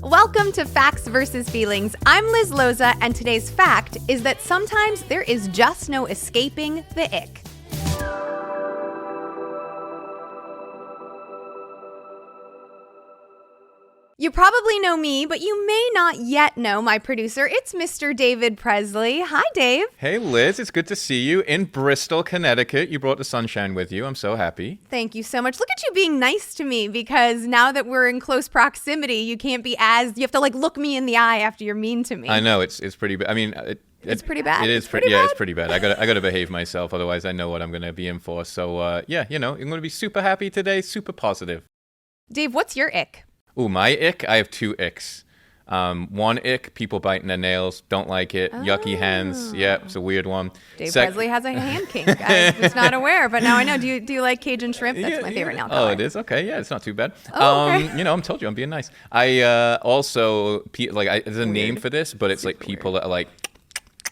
Welcome to Facts versus Feelings. I'm Liz Loza, and today's fact is that sometimes there is just no escaping the ick. You probably know me, but you may not yet know my producer. It's Mr. David Presley. Hi, Dave. Hey, Liz. It's good to see you in Bristol, Connecticut. You brought the sunshine with you. I'm so happy. Thank you so much. Look at you being nice to me, because now that we're in close proximity, you can't be you have to look me in the eye after you're mean to me. I know, it's pretty bad. I mean, it's pretty bad. It is pretty bad. Yeah, it's pretty bad. I gotta behave myself, otherwise I know what I'm gonna be in for. So I'm gonna be super happy today, super positive. Dave, what's your ick? Ooh, my ick? I have two icks. One ick, people biting their nails. Don't like it. Yucky hands. Yeah, it's a weird one. Dave Presley has a hand kink. I was not aware, but now I know. Do you like Cajun shrimp? That's my favorite nail color. Oh, it is? Okay, yeah, it's not too bad. Okay. I'm told you, I'm being nice. I also, there's a name for this, but it's like people that are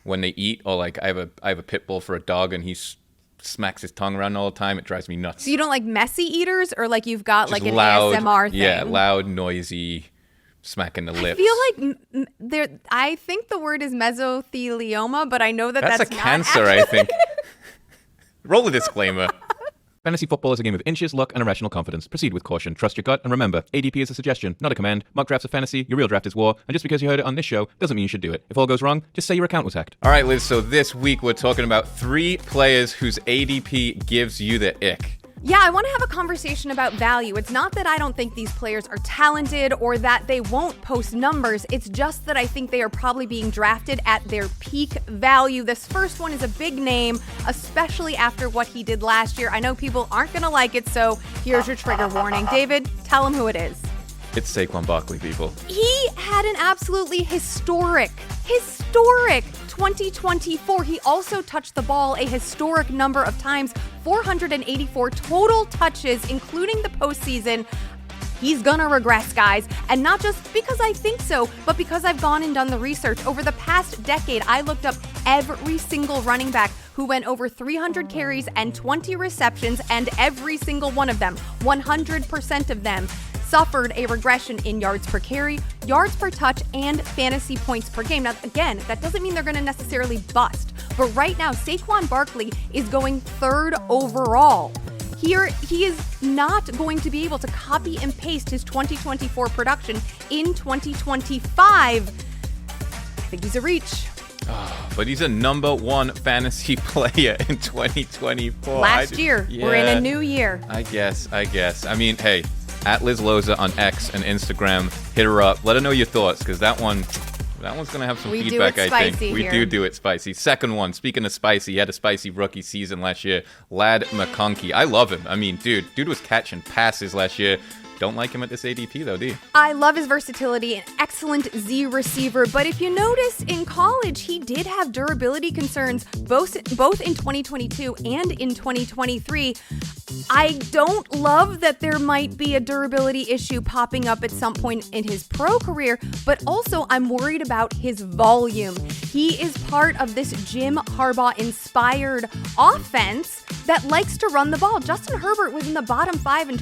when they eat, or I have a pit bull for a dog, and he's smacks his tongue around all the time. It drives me nuts. So you don't like messy eaters, or you've got just an loud, ASMR thing? Yeah, loud, noisy, smacking the lips. I feel I think the word is mesothelioma, but I know that's a cancer, actually. I think. Roll a disclaimer. Fantasy football is a game of inches, luck, and irrational confidence. Proceed with caution. Trust your gut. And remember, ADP is a suggestion, not a command. Mock drafts are fantasy. Your real draft is war. And just because you heard it on this show doesn't mean you should do it. If all goes wrong, just say your account was hacked. All right, Liz. So this week we're talking about 3 players whose ADP gives you the ick. Yeah, I want to have a conversation about value. It's not that I don't think these players are talented or that they won't post numbers. It's just that I think they are probably being drafted at their peak value. This first one is a big name, especially after what he did last year. I know people aren't going to like it, so here's your trigger warning. David, tell them who it is. It's Saquon Barkley, people. He had an absolutely historic 2024. He also touched the ball a historic number of times, 484 total touches, including the postseason. He's gonna regress, guys. And not just because I think so, but because I've gone and done the research. Over the past decade, I looked up every single running back who went over 300 carries and 20 receptions, and every single one of them, 100% of them, suffered a regression in yards per carry, yards per touch, and fantasy points per game. Now, again, that doesn't mean they're going to necessarily bust, but right now, Saquon Barkley is going 3rd overall. Here, he is not going to be able to copy and paste his 2024 production in 2025. I think he's a reach. Oh, but he's a number 1 fantasy player in 2024. Last year. We're in a new year. I guess. I mean, hey, at Liz Loza on X and Instagram, hit her up. Let her know your thoughts, because that one's going to have some feedback, I think. We do it spicy. Second one, speaking of spicy, he had a spicy rookie season last year. Ladd McConkey. I love him. I mean, dude was catching passes last year. Don't like him at this ADP, though, do you? I love his versatility, an excellent Z receiver. But if you notice, in college, he did have durability concerns, both in 2022 and in 2023. I don't love that there might be a durability issue popping up at some point in his pro career, but also I'm worried about his volume. He is part of this Jim Harbaugh-inspired offense that likes to run the ball. Justin Herbert was in the bottom 5 in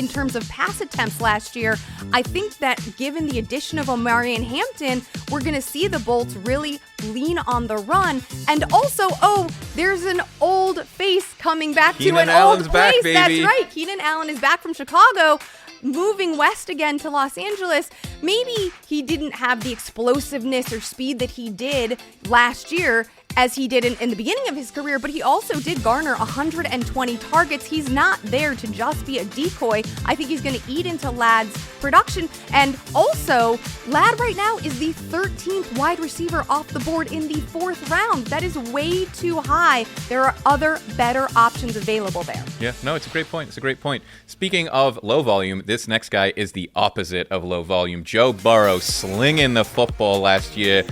terms of pass attempts last year. I think that given the addition of Omari and Hampton, we're going to see the Bolts really lean on the run. And also, there's an old face coming back to an old place. That's right. Keenan Allen is back from Chicago, moving west again to Los Angeles. Maybe he didn't have the explosiveness or speed that he did last year as he did in the beginning of his career, but he also did garner 120 targets. He's not there to just be a decoy. I think he's going to eat into Ladd's production. And also, Ladd right now is the 13th wide receiver off the board in the 4th round. That is way too high. There are other better options available there. Yeah, no, it's a great point. Speaking of low volume, this next guy is the opposite of low volume. Joe Burrow slinging the football last year.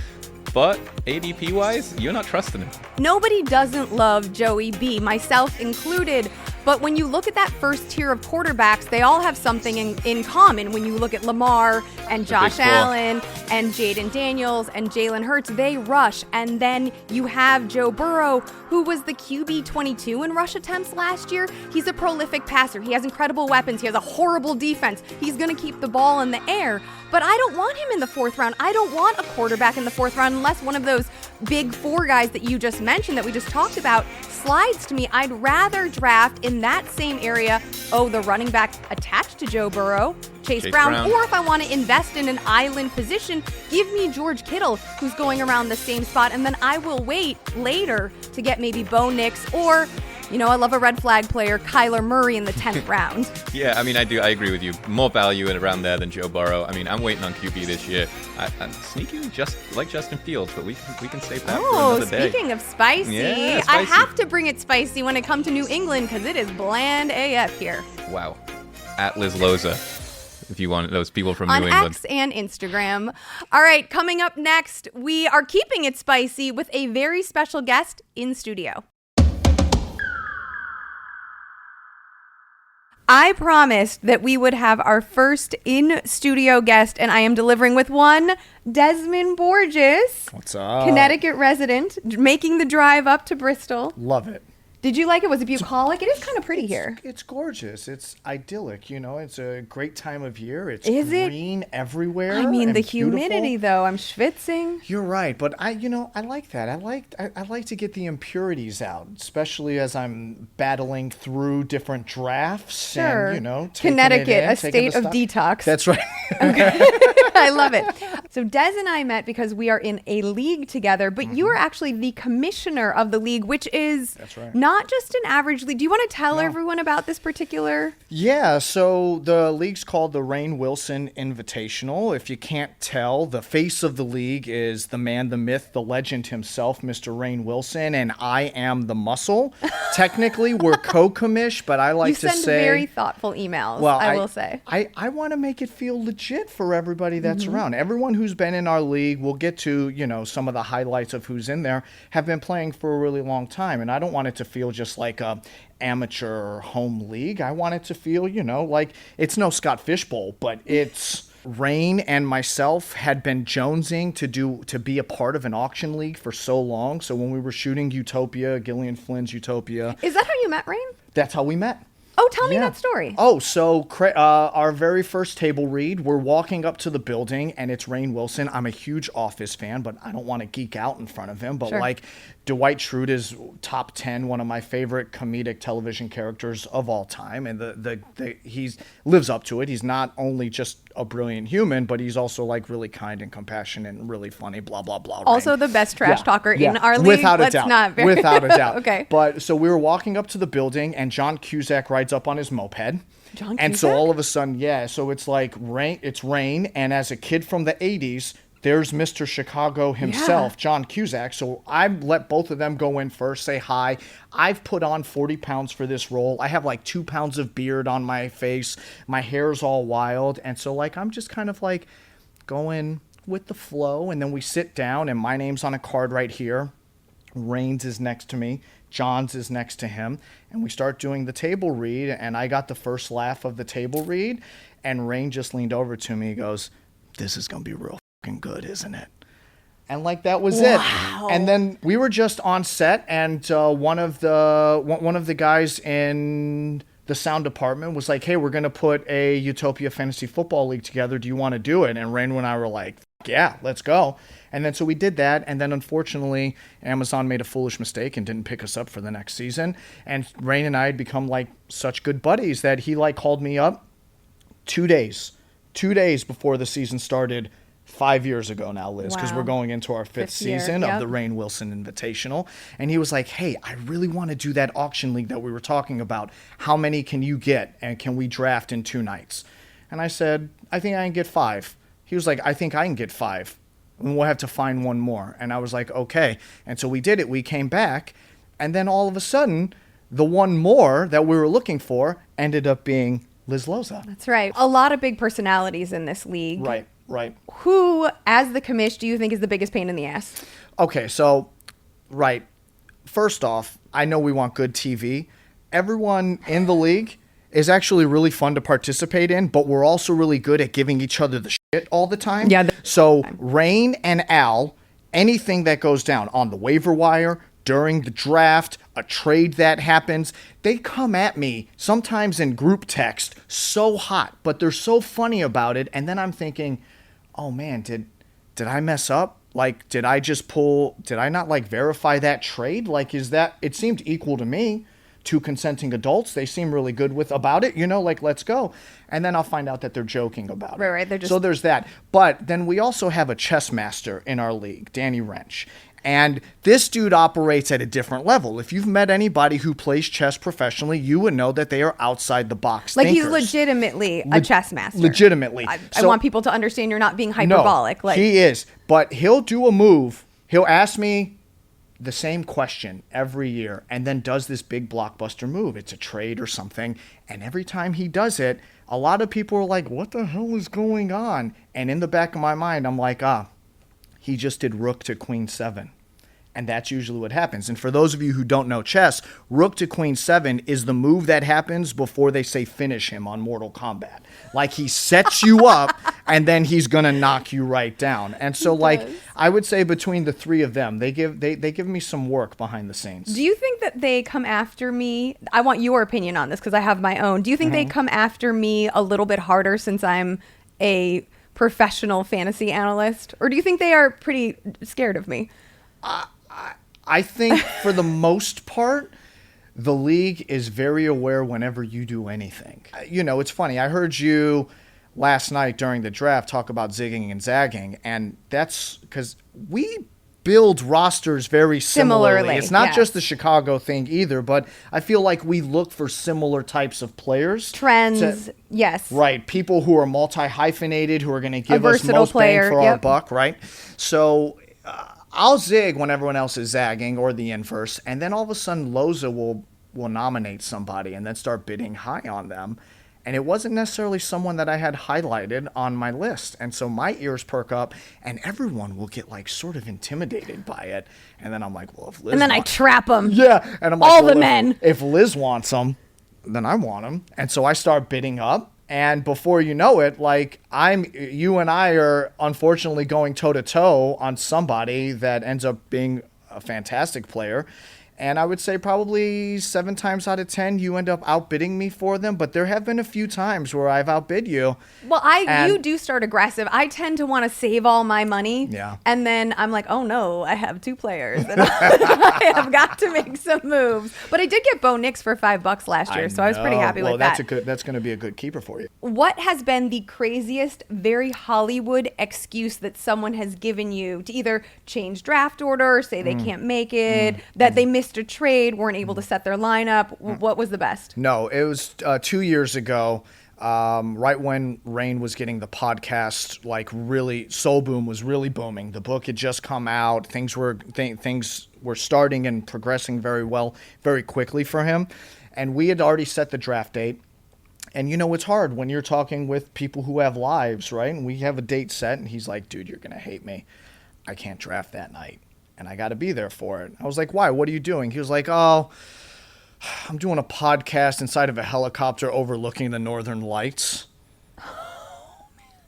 But ADP-wise, you're not trusting him. Nobody doesn't love Joey B, myself included. But when you look at that first tier of quarterbacks, they all have something in common. When you look at Lamar and Josh Allen and Jaden Daniels and Jalen Hurts, they rush. And then you have Joe Burrow, who was the QB 22 in rush attempts last year. He's a prolific passer. He has incredible weapons. He has a horrible defense. He's going to keep the ball in the air. But I don't want him in the fourth round. I don't want a quarterback in the fourth round unless one of those big four guys that you just mentioned that we just talked about slides to me. I'd rather draft in that same area, the running back attached to Joe Burrow, Chase Brown, or if I want to invest in an island position, give me George Kittle, who's going around the same spot, and then I will wait later to get maybe Bo Nix or, I love a red flag player, Kyler Murray in the 10th round. Yeah, I agree with you. More value around there than Joe Burrow. I'm waiting on QB this year. I'm sneaking just like Justin Fields, but we can save that for another day. Speaking of spicy, spicy, I have to bring it spicy when it comes to New England because it is bland AF here. Wow. At Liz Loza, if you want those people from New England. On X and Instagram. All right, coming up next, we are keeping it spicy with a very special guest in studio. I promised that we would have our first in-studio guest, and I am delivering with one, Dez Borges. What's up? Connecticut resident, making the drive up to Bristol. Love it. Did you like it? Was it bucolic? It is kind of pretty here. It's gorgeous. It's idyllic. It's a great time of year. It's green everywhere. The humidity, though. I'm schwitzing. You're right, but I like that. I like to get the impurities out, especially as I'm battling through different drafts. Sure. And, Connecticut, a state of detox. That's right. Okay. I love it. So Dez and I met because we are in a league together, but you are actually the commissioner of the league, which is not just an average league. Do you want to tell everyone about this particular? Yeah, so the league's called the Rainn Wilson Invitational. If you can't tell, the face of the league is the man, the myth, the legend himself, Mr. Rainn Wilson, and I am the muscle. Technically, we're co-commish, but I like to say... You send very thoughtful emails, I will say. I want to make it feel legit for everybody that's around. Everyone who's been in our league, we'll get to, some of the highlights of who's in there, have been playing for a really long time. And I don't want it to feel just like a amateur home league. I want it to feel, like it's no Scott Fishbowl, but it's... Rainn and myself had been jonesing to be a part of an auction league for so long. So when we were shooting Utopia, Gillian Flynn's Utopia. Is that how you met, Rainn? That's how we met. Oh, tell me that story. Oh, so our very first table read, we're walking up to the building, and it's Rainn Wilson. I'm a huge Office fan, but I don't want to geek out in front of him. But Dwight Schrute is top 10, one of my favorite comedic television characters of all time, and he lives up to it. He's not only just a brilliant human, but he's also really kind and compassionate and really funny. Blah blah blah. Also, the best trash talker in our league. Without a doubt. Without a doubt. Okay. But so we were walking up to the building, and John Cusack rides up on his moped. John and Cusack? So all of a sudden, so it's like Rainn, and as a kid from the 80s, there's Mr. Chicago himself, John Cusack. So I let both of them go in first, say hi. I've put on 40 pounds for this role. I have 2 pounds of beard on my face. My hair's all wild. And so I'm just kind of going with the flow. And then we sit down, and my name's on a card right here. Rainn's is next to me. John's is next to him. And we start doing the table read. And I got the first laugh of the table read. And Rainn just leaned over to me. He goes, "This is going to be real good, isn't it?" And that was it. And then we were just on set, and one of the guys in the sound department was like, "Hey, we're gonna put a Utopia Fantasy Football League together. Do you want to do it?" And Rainn and I were like, "Yeah, let's go." And then so we did that, and then unfortunately Amazon made a foolish mistake and didn't pick us up for the next season. And Rainn and I had become such good buddies that he called me up 2 days before the season started. 5 years ago now, Liz, because we're going into our fifth season of the Rainn Wilson Invitational. And he was like, "Hey, I really want to do that auction league that we were talking about. How many can you get? And can we draft in 2 nights?" And I said, "I think I can get 5. He was like, "I think I can get 5. And we'll have to find one more." And I was like, "Okay." And so we did it. We came back. And then all of a sudden, the one more that we were looking for ended up being Liz Loza. That's right. A lot of big personalities in this league. Right. Who, as the commish, do you think is the biggest pain in the ass? Okay, so, first off, I know we want good TV. everyone in the league is actually really fun to participate in, but we're also really good at giving each other the shit all the time. Yeah. So Rainn and Al, anything that goes down on the waiver wire, during the draft, a trade that happens, they come at me sometimes in group text so hot, but they're so funny about it. And then I'm thinking, oh man, did I mess up? Like, did I not like verify that trade? Like, it seemed equal to me. Two consenting adults, they seem really good about it, like, let's go. And then I'll find out that they're joking about it. Right. So there's that. But then we also have a chess master in our league, Danny Wrench. And this dude operates at a different level. If you've met anybody who plays chess professionally, you would know that they are outside the box like thinkers. He's legitimately a chess master. Legitimately. I want people to understand you're not being hyperbolic. No, he is. But he'll do a move. He'll ask me the same question every year and then does this big blockbuster move. It's a trade or something. And every time he does it, a lot of people are like, what the hell is going on? And in the back of my mind, I'm like, he just did rook to queen 7. And that's usually what happens. And for those of you who don't know chess, rook to queen 7 is the move that happens before they say finish him on Mortal Kombat. Like, he sets you up and then he's going to knock you right down. And so, I would say between the three of them, they give me some work behind the scenes. Do you think that they come after me? I want your opinion on this because I have my own. Do you think they come after me a little bit harder since I'm a professional fantasy analyst? Or do you think they are pretty scared of me? I think for the most part, the league is very aware whenever you do anything. It's funny. I heard you last night during the draft talk about zigging and zagging, and that's because we build rosters very similarly. It's not just the Chicago thing either, but I feel like we look for similar types of players. Trends, yes. Right. People who are multi-hyphenated, who are going to give us most bang for our buck, right? So I'll zig when everyone else is zagging, or the inverse, and then all of a sudden Loza will nominate somebody and then start bidding high on them. And it wasn't necessarily someone that I had highlighted on my list. And so my ears perk up and everyone will get sort of intimidated by it. And then I'm like, well, if Liz And then I trap them. Yeah. And I'm like, all the men. If Liz wants them, then I want them. And so I start bidding up. And before you know it, you and I are unfortunately going toe to toe on somebody that ends up being a fantastic player. And I would say probably 7 times out of 10, you end up outbidding me for them. But there have been a few times where I've outbid you. Well, you do start aggressive. I tend to want to save all my money. Yeah. And then I'm like, oh no, I have 2 players. And I have got to make some moves. But I did get Bo Nix for $5 last year. So I was pretty happy with that. That's going to be a good keeper for you. What has been the craziest, very Hollywood excuse that someone has given you to either change draft order, say they can't make it, that they missed a trade, weren't able to set their lineup? What was the best? No, it was 2 years ago, right when Rainn was getting the podcast, really, Soul Boom was really booming. The book had just come out. Things were starting and progressing very well, very quickly for him. And we had already set the draft date. And it's hard when you're talking with people who have lives, right? And we have a date set, and he's like, dude, you're going to hate me. I can't draft that night. And I got to be there for it. I was like, why? What are you doing? He was like, oh, I'm doing a podcast inside of a helicopter overlooking the Northern Lights.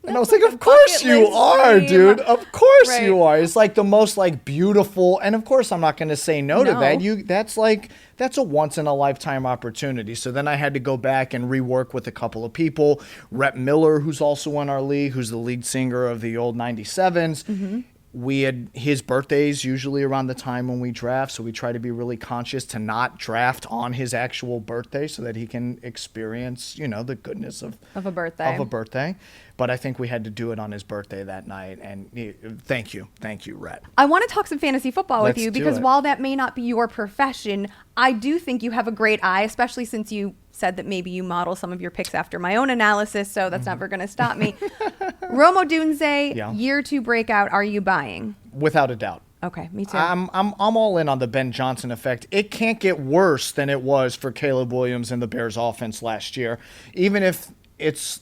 And I was like, of course you are, dude. Of course you are. It's the most beautiful. And of course I'm not going to say no to that. That's a once in a lifetime opportunity. So then I had to go back and rework with a couple of people. Rhett Miller, who's also in our league, who's the lead singer of the old 97s. Mm-hmm. His birthday's usually around the time when we draft, so we try to be really conscious to not draft on his actual birthday so that he can experience, the goodness of a birthday. But I think we had to do it on his birthday that night, and thank you, Rhett. I want to talk some fantasy football with you because while that may not be your profession, I do think you have a great eye, especially since you said that maybe you model some of your picks after my own analysis, so that's never going to stop me. Rome Odunze, year 2 breakout, are you buying? Without a doubt. Okay, me too. I'm all in on the Ben Johnson effect. It can't get worse than it was for Caleb Williams and the Bears offense last year. Even if it's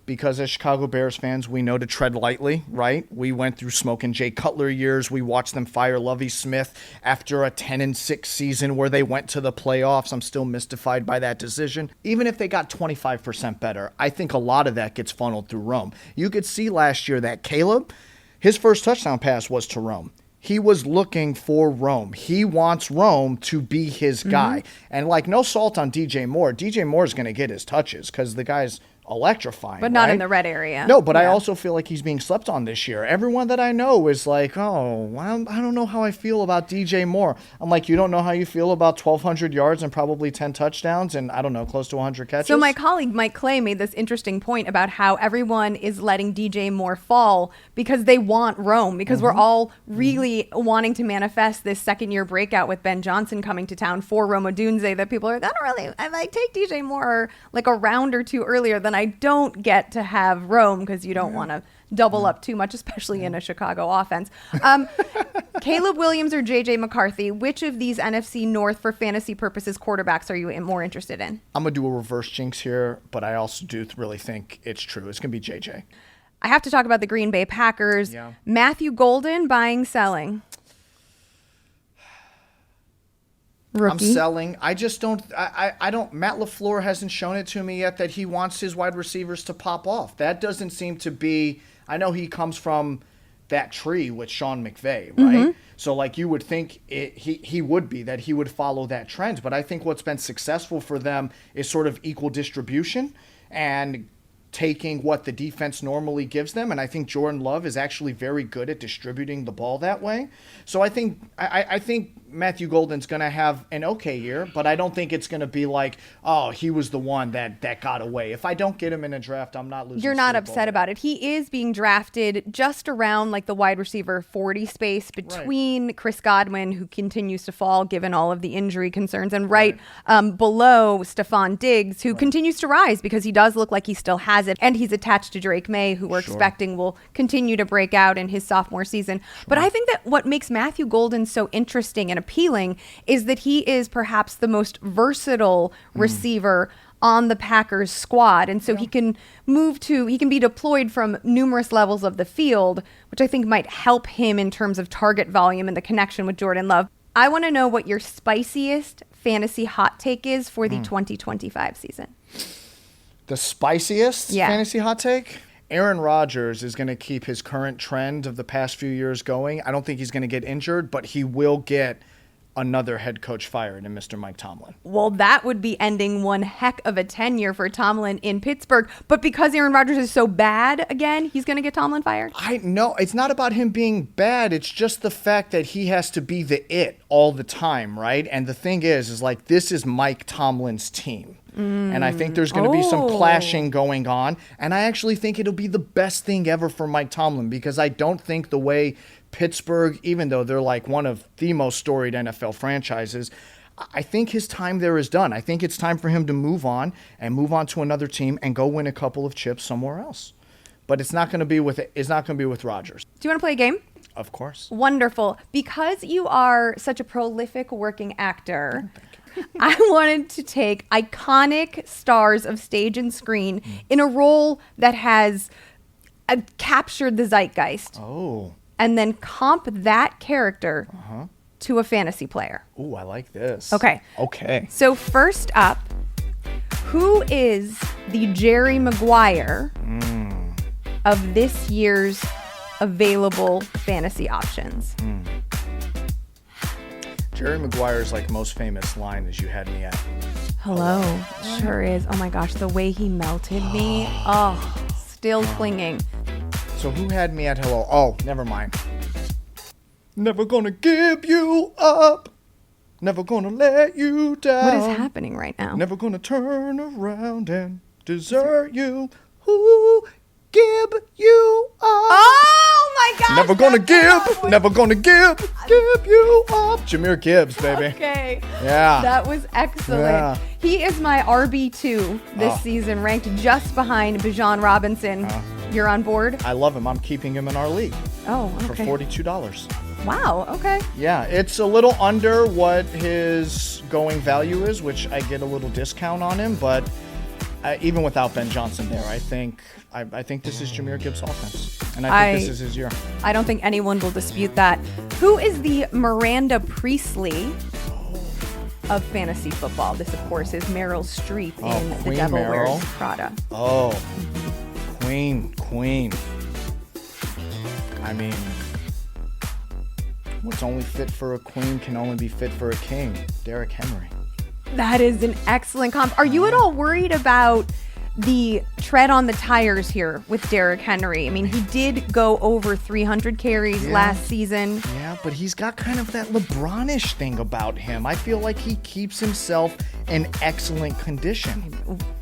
because as Chicago Bears fans, we know to tread lightly, right? We went through Smoke and Jay Cutler years. We watched them fire Lovie Smith after a 10-6 season where they went to the playoffs. I'm still mystified by that decision. Even if they got 25% better, I think a lot of that gets funneled through Rome. You could see last year that Caleb, his first touchdown pass was to Rome. He was looking for Rome. He wants Rome to be his guy. And like, no salt on DJ Moore. DJ Moore is going to get his touches because the guy's electrifying. But not right? in the red area. No, but I also feel like he's being slept on this year. Everyone that I know is like, oh, I don't know how I feel about DJ Moore. I'm like, you don't know how you feel about 1,200 yards and probably 10 touchdowns and, I don't know, close to 100 catches? So my colleague Mike Clay made this interesting point about how everyone is letting DJ Moore fall because they want Rome, because we're all really wanting to manifest this second-year breakout with Ben Johnson coming to town for Rome Odunze, that people are like, I might take DJ Moore like a round or two earlier than I don't get to have Rome, because you don't want to double up too much, especially in a Chicago offense. Caleb Williams or JJ McCarthy, which of these NFC North for fantasy purposes quarterbacks are you more interested in? I'm going to do a reverse jinx here, but I also do really think it's true. It's going to be JJ. I have to talk about the Green Bay Packers. Yeah. Matthew Golden, buying, selling? Rookie. I'm selling. I just don't. I don't. Matt LaFleur hasn't shown it to me yet that he wants his wide receivers to pop off. That doesn't seem to be. I know he comes from that tree with Sean McVay, right? So like you would think he would be that he would follow that trend. But I think what's been successful for them is sort of equal distribution and taking what the defense normally gives them. And I think Jordan Love is actually very good at distributing the ball that way. So I think Matthew Golden's going to have an okay year, but I don't think it's going to be like, oh, he was the one that got away. If I don't get him in a draft, I'm not losing. You're not upset about it. He is being drafted just around like the wide receiver 40 space between Chris Godwin, who continues to fall given all of the injury concerns, and below Stephon Diggs, who continues to rise because he does look like he still has it. And he's attached to Drake May, who we're expecting will continue to break out in his sophomore season. But I think that what makes Matthew Golden so interesting and appealing is that he is perhaps the most versatile receiver on the Packers squad. And so he can be deployed from numerous levels of the field, which I think might help him in terms of target volume and the connection with Jordan Love. I want to know what your spiciest fantasy hot take is for the 2025 season. The spiciest fantasy hot take? Aaron Rodgers is going to keep his current trend of the past few years going. I don't think he's going to get injured, but he will get another head coach fired in Mr. Mike Tomlin. Well, that would be ending one heck of a tenure for Tomlin in Pittsburgh. But because Aaron Rodgers is so bad again, he's going to get Tomlin fired? I know. It's not about him being bad. It's just the fact that he has to be the it all the time, right? And the thing is like, this is Mike Tomlin's team. And I think there's going to be some clashing going on. And I actually think it'll be the best thing ever for Mike Tomlin, because I don't think the way Pittsburgh, even though they're like one of the most storied NFL franchises, I think his time there is done. I think it's time for him to move on to another team and go win a couple of chips somewhere else. But it's not going to be with Rodgers. Do you want to play a game? Of course. Wonderful. Because you are such a prolific working actor, I wanted to take iconic stars of stage and screen in a role that has captured the zeitgeist. Oh. And then comp that character to a fantasy player. Ooh, I like this. Okay. So first up, who is the Jerry Maguire of this year's available fantasy options? Jerry Maguire's like most famous line is "You had me at hello." Sure is. Oh my gosh, the way he melted me. Oh, still clinging. So who had me at hello? Oh, never mind. Never gonna give you up. Never gonna let you down. What is happening right now? Never gonna turn around and desert you. Who give you up? Oh my gosh. Never gonna give you up. Jahmyr Gibbs, baby. Okay. Yeah. That was excellent. Yeah. He is my RB2 this season, ranked just behind Bijan Robinson. You're on board? I love him. I'm keeping him in our league. Oh, okay. For $42. Wow, okay. Yeah, it's a little under what his going value is, which I get a little discount on him, but even without Ben Johnson there, I think this is Jahmyr Gibbs' offense, and I think this is his year. I don't think anyone will dispute that. Who is the Miranda Priestley of fantasy football? This, of course, is Meryl Streep in The Devil Wears Prada. Oh, Queen. I mean, what's only fit for a queen can only be fit for a king. Derrick Henry. That is an excellent comp. Are you at all worried about the tread on the tires here with Derrick Henry? I mean, he did go over 300 carries last season. Yeah, but he's got kind of that LeBron-ish thing about him. I feel like he keeps himself in excellent condition.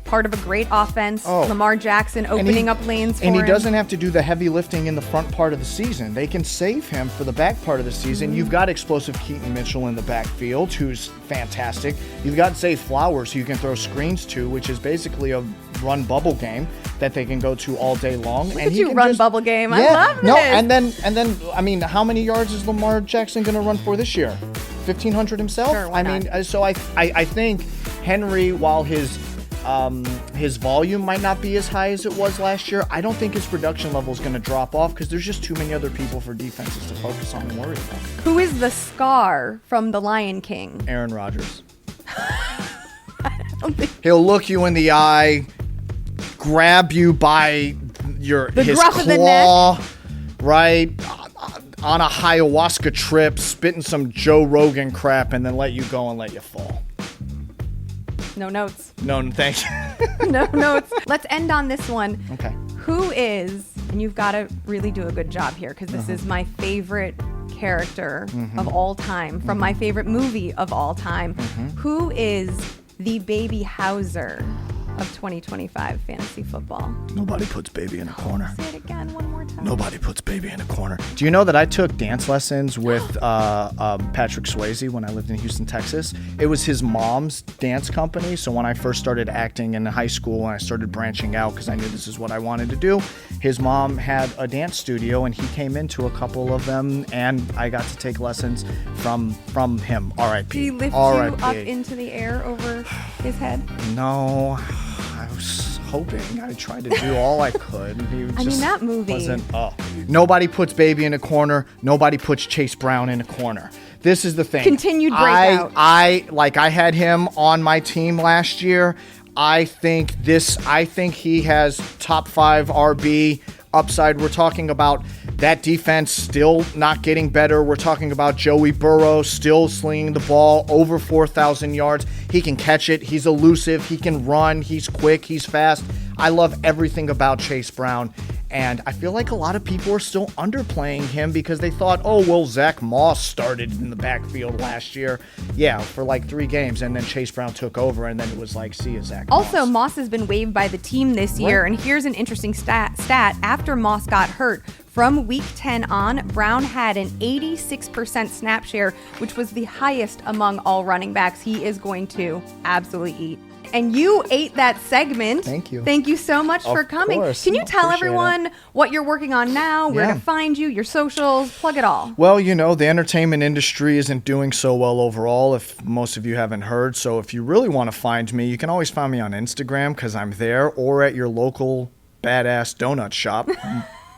Part of a great offense. Lamar Jackson opening up lanes for him. And he doesn't have to do the heavy lifting in the front part of the season. They can save him for the back part of the season. You've got explosive Keaton Mitchell in the backfield, who's fantastic. You've got Zay Flowers, who you can throw screens to, which is basically a run bubble game that they can go to all day long. Look at you run bubble game. I love this. No, and then I mean, how many yards is Lamar Jackson going to run for this year? 1,500 himself? Sure, why not? mean, so I think Henry, while his volume might not be as high as it was last year, I don't think his production level is going to drop off because there's just too many other people for defenses to focus on and worry about. Who is the Scar from The Lion King? Aaron Rodgers. He'll look you in the eye, grab you by his claw, right, on a ayahuasca trip, spitting some Joe Rogan crap, and then let you go and let you fall. No notes. No, thank you. No notes. Let's end on this one. Okay. Who is, and you've got to really do a good job here because this is my favorite character of all time from my favorite movie of all time. Who is the Baby Hauser of 2025 fantasy football? Nobody puts baby in a corner. Say it again one more time. Nobody puts baby in a corner. Do you know that I took dance lessons with Patrick Swayze when I lived in Houston, Texas? It was his mom's dance company. So when I first started acting in high school and I started branching out because I knew this is what I wanted to do, his mom had a dance studio and he came into a couple of them and I got to take lessons from him. R.I.P. Did he lift you up into the air over his head? No. I was hoping. I tried to do all I could. That movie wasn't. Nobody puts baby in a corner. Nobody puts Chase Brown in a corner. This is the thing. Continued breakout. I had him on my team last year. I think he has top 5 RB upside. We're talking about that defense still not getting better. We're talking about Joey Burrow still slinging the ball over 4,000 yards. He can catch it. He's elusive. He can run. He's quick. He's fast. I love everything about Chase Brown. And I feel like a lot of people are still underplaying him because they thought, Zach Moss started in the backfield last year. Yeah, for like 3 games. And then Chase Brown took over. And then it was like, see you, Zach Moss. Also, Moss has been waived by the team this year. And here's an interesting stat. After Moss got hurt, from week 10 on, Brown had an 86% snap share, which was the highest among all running backs. He is going to absolutely eat. And you ate that segment. Thank you. Thank you so much for coming. Can you tell everyone what you're working on now, where to find you, your socials, plug it all? Well, the entertainment industry isn't doing so well overall, if most of you haven't heard. So if you really want to find me, you can always find me on Instagram because I'm there, or at your local badass donut shop.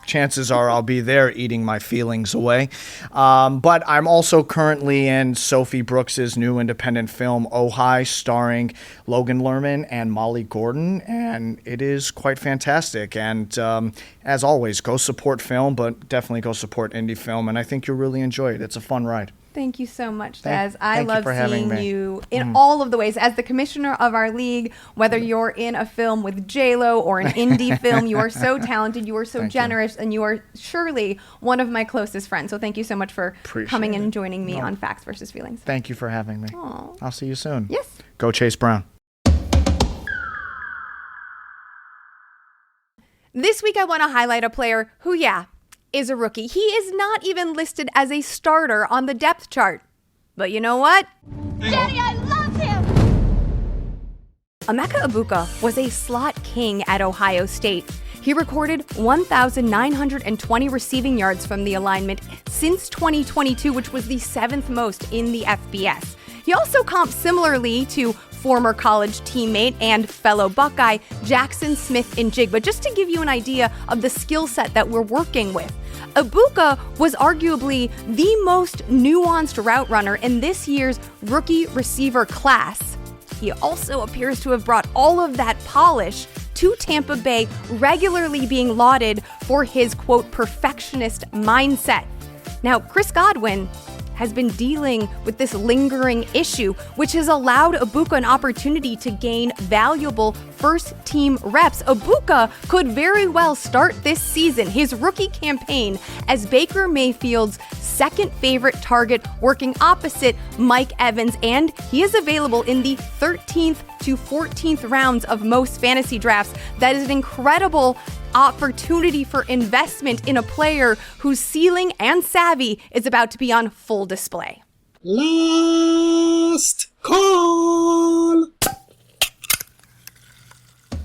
Chances are I'll be there eating my feelings away. But I'm also currently in Sophie Brooks's new independent film, Ojai, starring Logan Lerman and Molly Gordon. And it is quite fantastic. And as always, go support film, but definitely go support indie film. And I think you'll really enjoy it. It's a fun ride. Thank you so much, Dez. I love seeing you in Mm-hmm. all of the ways. As the commissioner of our league, whether you're in a film with J-Lo or an indie film, you are so talented, you are so generous, and you are surely one of my closest friends. So thank you so much for coming and joining me on Facts versus Feelings. Thank you for having me. Aww. I'll see you soon. Yes. Go Chase Brown. This week I want to highlight a player who, is a rookie. He is not even listed as a starter on the depth chart. But you know what? Daddy, I love him! Emeka Egbuka was a slot king at Ohio State. He recorded 1,920 receiving yards from the alignment since 2022, which was the 7th most in the FBS. He also comps similarly to former college teammate and fellow Buckeye Jackson Smith-Njigba, just to give you an idea of the skill set that we're working with. Ibuka was arguably the most nuanced route runner in this year's rookie receiver class. He also appears to have brought all of that polish to Tampa Bay, regularly being lauded for his, quote, perfectionist mindset. Now, Chris Godwin has been dealing with this lingering issue, which has allowed Ibuka an opportunity to gain valuable first-team reps. Ibuka could very well start this season, his rookie campaign, as Baker Mayfield's second favorite target, working opposite Mike Evans, and he is available in the 13th to 14th rounds of most fantasy drafts. That is an incredible opportunity for investment in a player whose ceiling and savvy is about to be on full display. Last call.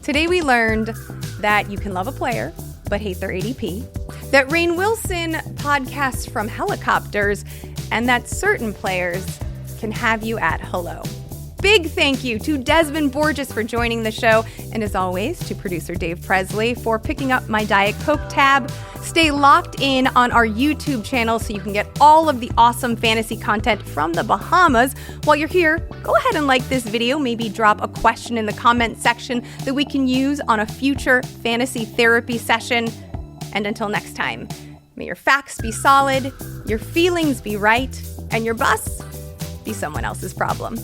Today we learned that you can love a player but hate their ADP, that Rainn Wilson podcasts from helicopters, and that certain players can have you at hello. Big thank you to Dez Borges for joining the show, and as always, to producer Dave Presley for picking up my Diet Coke tab. Stay locked in on our YouTube channel so you can get all of the awesome fantasy content from the Bahamas. While you're here, go ahead and like this video, maybe drop a question in the comment section that we can use on a future fantasy therapy session. And until next time, may your facts be solid, your feelings be right, and your bus be someone else's problem.